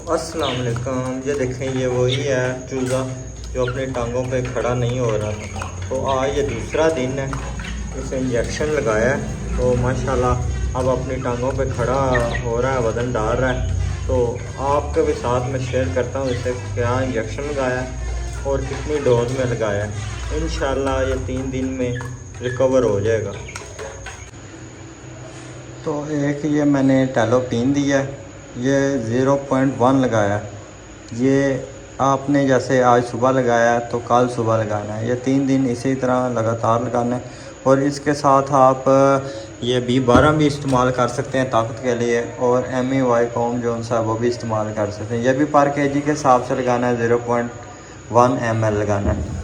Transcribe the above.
अस्सलाम वालेकुम। ये देखें, ये वही है चूज़ा जो अपनी टांगों पे खड़ा नहीं हो रहा था। तो आज ये दूसरा दिन है, इसे इंजेक्शन लगाया है तो माशाल्लाह अब अपनी टांगों पे खड़ा हो रहा है, वज़न डाल रहा है। तो आपके भी साथ में शेयर करता हूँ इसे क्या इंजेक्शन लगाया है और कितनी डोज में लगाया है। इंशाल्लाह ये 3 दिन में रिकवर हो जाएगा। तो एक ये मैंने टैलोपिन दिया है, ये 0.1 लगाया। ये आपने जैसे आज सुबह लगाया है तो कल सुबह लगाना है, ये 3 दिन इसी तरह लगातार लगाना है। और इसके साथ आप ये B12 भी इस्तेमाल कर सकते हैं ताकत के लिए, और MEY कॉम जो सा वो भी इस्तेमाल कर सकते हैं। ये भी पर केजी के हिसाब से लगाना है, 0.1 ml लगाना है।